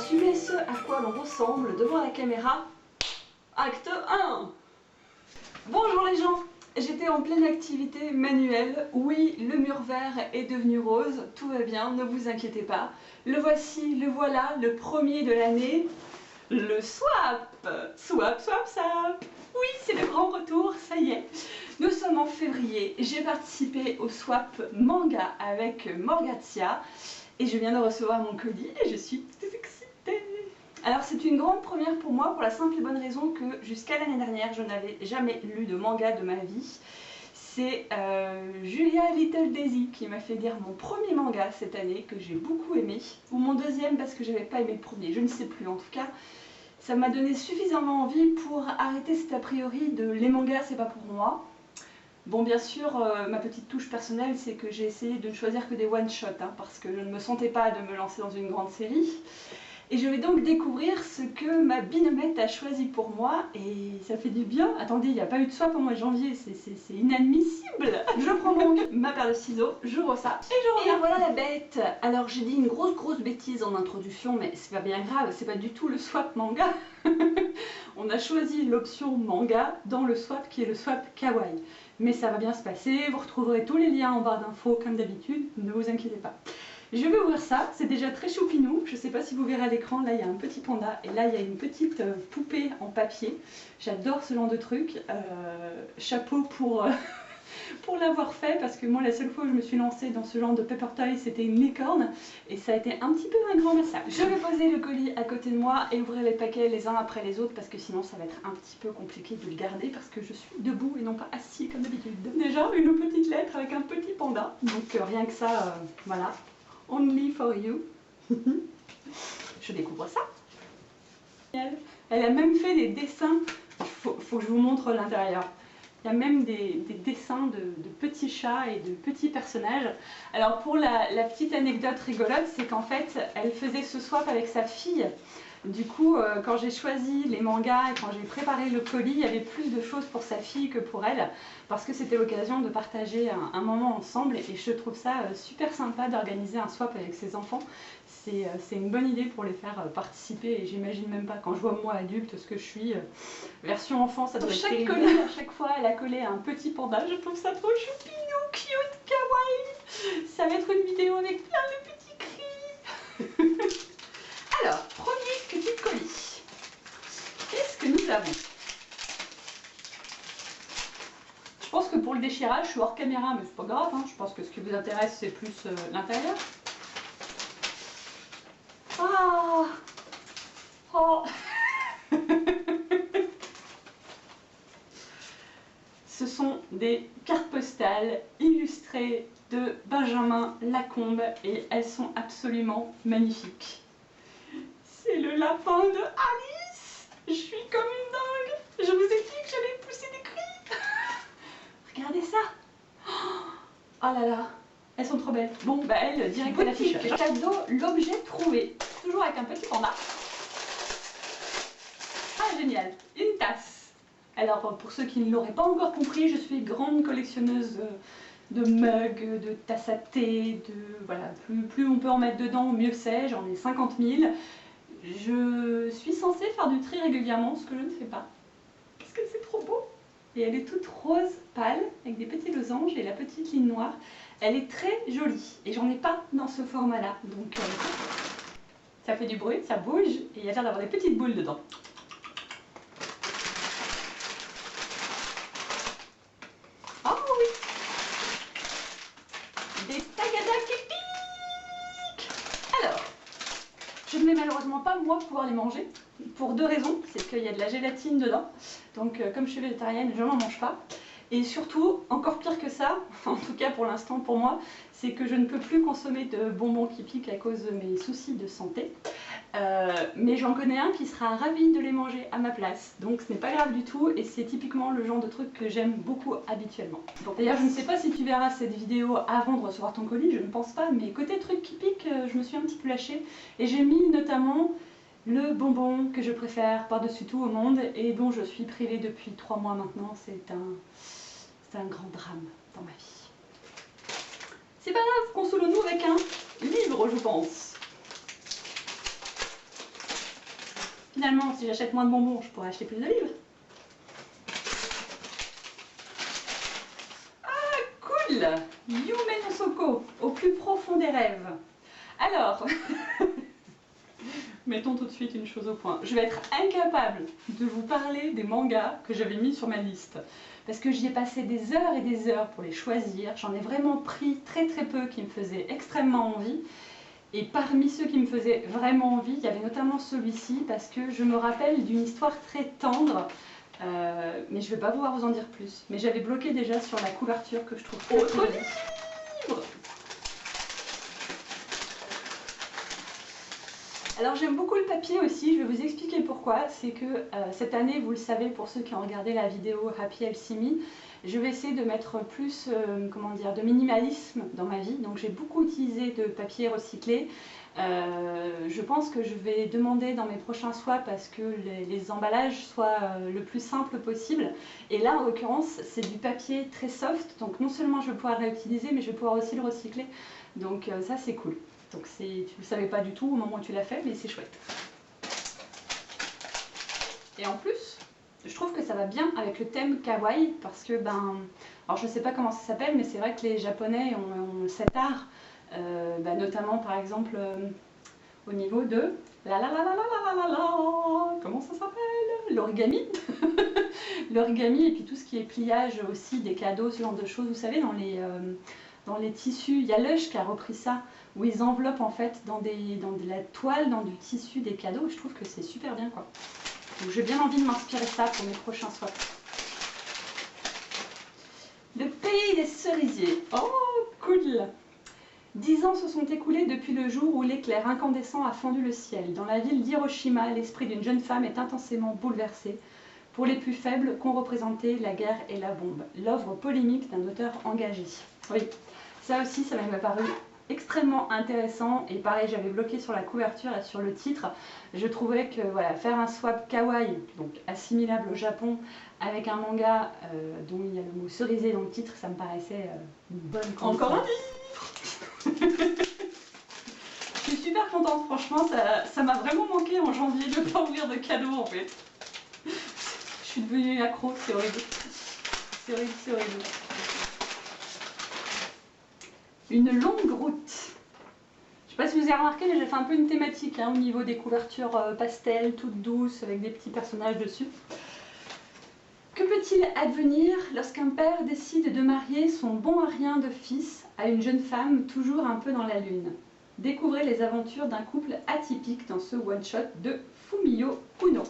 assumer ce à quoi l'on ressemble devant la caméra. Acte 1. Bonjour les gens, j'étais en pleine activité manuelle. Oui, le mur vert est devenu rose, tout va bien, ne vous inquiétez pas. Le voici, le voilà, le premier de l'année, le swap. Swap, swap, swap. Oui, c'est le grand retour, ça y est. Nous sommes en février, j'ai participé au swap manga avec Morgazia et je viens de recevoir mon colis et je suis tout excitée. Alors c'est une grande première pour moi pour la simple et bonne raison que jusqu'à l'année dernière je n'avais jamais lu de manga de ma vie. C'est Julia Little Daisy qui m'a fait lire mon premier manga cette année que j'ai beaucoup aimé, ou mon deuxième parce que j'avais pas aimé le premier, je ne sais plus. En tout cas, ça m'a donné suffisamment envie pour arrêter cet a priori de les mangas c'est pas pour moi. Bon, bien sûr, ma petite touche personnelle, c'est que j'ai essayé de ne choisir que des one-shots, hein, parce que je ne me sentais pas de me lancer dans une grande série. Et je vais donc découvrir ce que ma binomette a choisi pour moi, et ça fait du bien. Attendez, il n'y a pas eu de swap au mois de janvier, c'est inadmissible. Je prends donc ma paire de ciseaux, j'ouvre ça, et je reviens. Et voilà la bête. Alors j'ai dit une grosse bêtise en introduction, mais c'est pas bien grave, c'est pas du tout le swap manga. On a choisi l'option manga dans le swap qui est le swap kawaii. Mais ça va bien se passer, vous retrouverez tous les liens en barre d'infos comme d'habitude, ne vous inquiétez pas. Je vais ouvrir ça, c'est déjà très choupinou, je ne sais pas si vous verrez à l'écran, là il y a un petit panda et là il y a une petite poupée en papier. J'adore ce genre de truc, chapeau pour l'avoir fait parce que moi la seule fois où je me suis lancée dans ce genre de paper toy c'était une licorne et ça a été un petit peu un grand massacre. Je vais poser le colis à côté de moi et ouvrir les paquets les uns après les autres parce que sinon ça va être un petit peu compliqué de le garder parce que je suis debout et non pas assis comme d'habitude. Déjà une petite lettre avec un petit panda, donc rien que ça, voilà. Only for you. Je découvre ça. Elle a même fait des dessins, faut que je vous montre l'intérieur. Il y a même des dessins de petits chats et de petits personnages. Alors pour la petite anecdote rigolote, c'est qu'en fait, elle faisait ce swap avec sa fille. Du coup, quand j'ai choisi les mangas et quand j'ai préparé le colis, il y avait plus de choses pour sa fille que pour elle, parce que c'était l'occasion de partager un moment ensemble et je trouve ça super sympa d'organiser un swap avec ses enfants. C'est une bonne idée pour les faire participer et j'imagine même pas quand je vois moi adulte ce que je suis. Version enfant, ça doit être terrible. Colis, à chaque fois, elle a collé un petit panda. Je trouve ça trop choupinou, cute, kawaii. Ça va être une vidéo avec plein de petits cris. Alors, premier petit colis. Qu'est-ce que nous avons? Je pense que pour le déchirage, je suis hors caméra, mais c'est pas grave. Hein. Je pense que ce qui vous intéresse, c'est plus l'intérieur. Ah oh. Ce sont des cartes postales illustrées de Benjamin Lacombe et elles sont absolument magnifiques. C'est le lapin de Alice. Je suis comme une dingue. Je vous ai dit que j'allais pousser des cris. Regardez ça. Oh là là. Elles sont trop belles. Bon, bah elle, direct à l'affiche. Cadeau, l'objet trouvé. Toujours avec un petit panda. Ah, génial. Une tasse. Alors, pour ceux qui ne l'auraient pas encore compris, je suis grande collectionneuse de mugs, de tasses à thé, voilà, plus on peut en mettre dedans, mieux c'est. J'en ai 50 000. Je suis censée faire du tri régulièrement, ce que je ne fais pas. Parce que c'est trop beau. Et elle est toute rose pâle, avec des petits losanges et la petite ligne noire. Elle est très jolie. Et j'en ai pas dans ce format-là. Donc, ça fait du bruit, ça bouge, et il y a l'air d'avoir des petites boules dedans. Oh oui! Des tagada qui piquent! Alors, je ne vais malheureusement pas, moi, pouvoir les manger, pour deux raisons. C'est qu'il y a de la gélatine dedans, donc comme je suis végétarienne, je n'en mange pas. Et surtout, encore pire que ça, en tout cas pour l'instant pour moi, c'est que je ne peux plus consommer de bonbons qui piquent à cause de mes soucis de santé. Mais j'en connais un qui sera ravi de les manger à ma place, donc ce n'est pas grave du tout et c'est typiquement le genre de truc que j'aime beaucoup habituellement. Bon, d'ailleurs je ne sais pas si tu verras cette vidéo avant de recevoir ton colis, je ne pense pas, mais côté truc qui pique, je me suis un petit peu lâchée et j'ai mis notamment le bonbon que je préfère par-dessus tout au monde et dont je suis privée depuis 3 mois maintenant. C'est un grand drame dans ma vie. C'est pas grave, consolons-nous avec un livre, je pense. finalement, si j'achète moins de bonbons, je pourrais acheter plus de livres. Ah, cool! Yume no Soko, au plus profond des rêves. Alors, mettons tout de suite une chose au point. Je vais être incapable de vous parler des mangas que j'avais mis sur ma liste. Parce que j'y ai passé des heures et des heures pour les choisir. J'en ai vraiment pris très peu qui me faisaient extrêmement envie. Et parmi ceux qui me faisaient vraiment envie, il y avait notamment celui-ci parce que je me rappelle d'une histoire très tendre. Mais je ne vais pas pouvoir vous en dire plus. Mais j'avais bloqué déjà sur la couverture que je trouve très jolie. Livre. Alors j'aime beaucoup le papier aussi, je vais vous expliquer pourquoi. C'est que cette année, vous le savez pour ceux qui ont regardé la vidéo Happy Alchemy, je vais essayer de mettre plus de minimalisme dans ma vie. Donc j'ai beaucoup utilisé de papier recyclé. Je pense que je vais demander dans mes prochains swaps à ce que les emballages soient le plus simple possible. Et là en l'occurrence c'est du papier très soft, donc non seulement je vais pouvoir réutiliser mais je vais pouvoir aussi le recycler. Donc ça c'est cool. Donc tu ne le savais pas du tout au moment où tu l'as fait, mais c'est chouette. Et en plus, je trouve que ça va bien avec le thème kawaii, parce que, alors je ne sais pas comment ça s'appelle, mais c'est vrai que les Japonais ont cet art, notamment par exemple au niveau de comment ça s'appelle? L'origami. L'origami et puis tout ce qui est pliage aussi, des cadeaux, ce genre de choses, vous savez, dans les tissus, il y a Lush qui a repris ça, où ils enveloppent en fait dans de la toile, dans du tissu, des cadeaux. Je trouve que c'est super bien quoi. Donc j'ai bien envie de m'inspirer de ça pour mes prochains swaps. Le pays des cerisiers. Oh, cool! 10 ans se sont écoulés depuis le jour où l'éclair incandescent a fendu le ciel. Dans la ville d'Hiroshima, l'esprit d'une jeune femme est intensément bouleversé. Pour les plus faibles, qu'ont représenté la guerre et la bombe. L'œuvre polémique d'un auteur engagé. Oui, ça aussi, ça m'a paru extrêmement intéressant. Et pareil, j'avais bloqué sur la couverture et sur le titre. Je trouvais que voilà, faire un swap kawaii, donc assimilable au Japon, avec un manga dont il y a le mot cerisé dans le titre, ça me paraissait une bonne combinaison. Encore un livre. Je suis super contente, franchement, ça m'a vraiment manqué en janvier de ne pas ouvrir de cadeaux en fait. Je suis devenue accro, c'est horrible. C'est horrible, c'est horrible. Une longue route. Je ne sais pas si vous avez remarqué, mais j'ai fait un peu une thématique au niveau des couvertures pastel, toutes douces, avec des petits personnages dessus. Que peut-il advenir lorsqu'un père décide de marier son bon à rien de fils à une jeune femme toujours un peu dans la lune? Découvrez les aventures d'un couple atypique dans ce one-shot de Fumio Uno.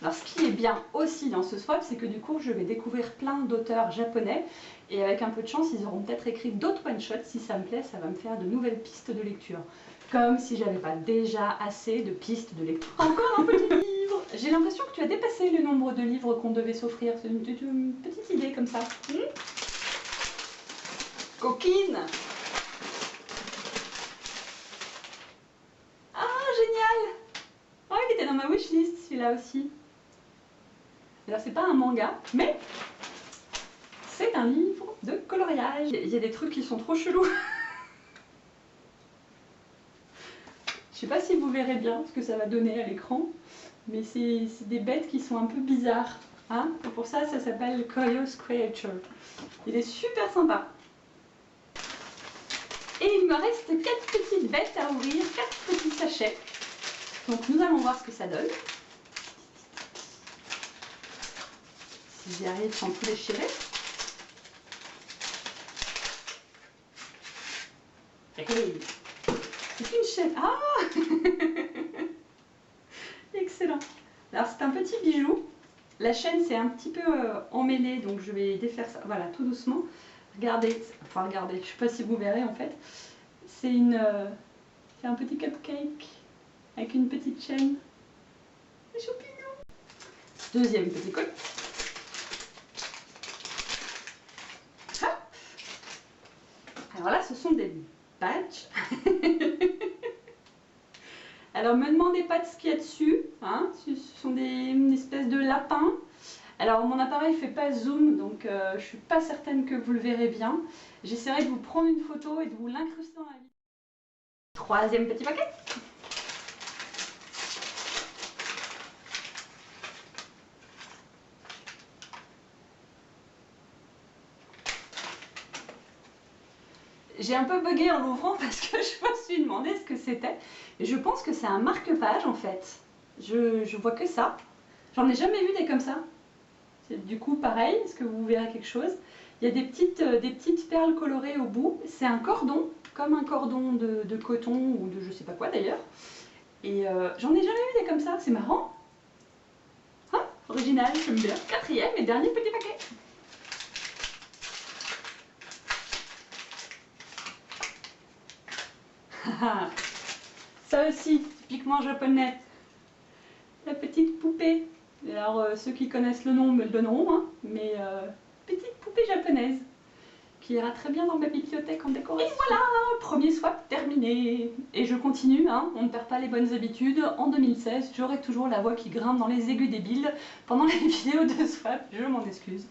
Alors ce qui est bien aussi dans ce swap, c'est que du coup je vais découvrir plein d'auteurs japonais et avec un peu de chance ils auront peut-être écrit d'autres one-shots. Si ça me plaît, ça va me faire de nouvelles pistes de lecture. Comme si j'avais pas déjà assez de pistes de lecture. Encore un petit livre. J'ai l'impression que tu as dépassé le nombre de livres qu'on devait s'offrir. C'est une petite idée comme ça. Coquine. Ah génial. Oh il était dans ma wishlist celui-là aussi. Alors c'est pas un manga, mais c'est un livre de coloriage. Il y a des trucs qui sont trop chelous. Je sais pas si vous verrez bien ce que ça va donner à l'écran, mais c'est des bêtes qui sont un peu bizarres. Hein, et pour ça, ça s'appelle Curious Creature. Il est super sympa. Et il me reste 4 petites bêtes à ouvrir, 4 petits sachets. Donc nous allons voir ce que ça donne. Si j'y arrive sans tout déchirer. Hey, c'est une chaîne. Ah. Excellent. Alors c'est un petit bijou. La chaîne c'est un petit peu emmêlée, donc je vais défaire ça. Voilà, tout doucement. Regardez, enfin regardez, je ne sais pas si vous verrez en fait. C'est un petit cupcake avec une petite chaîne. Les champignons. Deuxième petit colis. Alors là, ce sont des badges. Alors, me demandez pas de ce qu'il y a dessus. Hein. Ce sont une espèce de lapin. Alors, mon appareil ne fait pas zoom, donc je ne suis pas certaine que vous le verrez bien. J'essaierai de vous prendre une photo et de vous l'incruster dans la vidéo. Troisième petit paquet. J'ai un peu bugué en l'ouvrant parce que je me suis demandé ce que c'était. Et je pense que c'est un marque-page en fait. Je vois que ça. J'en ai jamais vu des comme ça. Du coup, pareil, est-ce que vous verrez quelque chose? Il y a des petites perles colorées au bout. C'est un cordon, comme un cordon de coton ou de je sais pas quoi d'ailleurs. Et j'en ai jamais vu des comme ça. C'est marrant. Hein? Original, j'aime bien. Quatrième et dernier petit paquet. Ça aussi, typiquement japonais. La petite poupée. Alors ceux qui connaissent le nom me le donneront, hein, mais petite poupée japonaise qui ira très bien dans ma bibliothèque en décoration. Et voilà, premier swap terminé. Et je continue, hein, on ne perd pas les bonnes habitudes. En 2016, j'aurai toujours la voix qui grimpe dans les aigus débiles pendant les vidéos de swap. Je m'en excuse.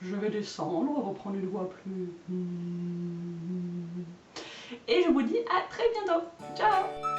Je vais descendre, reprendre une voix plus... Et je vous dis à très bientôt. Ciao!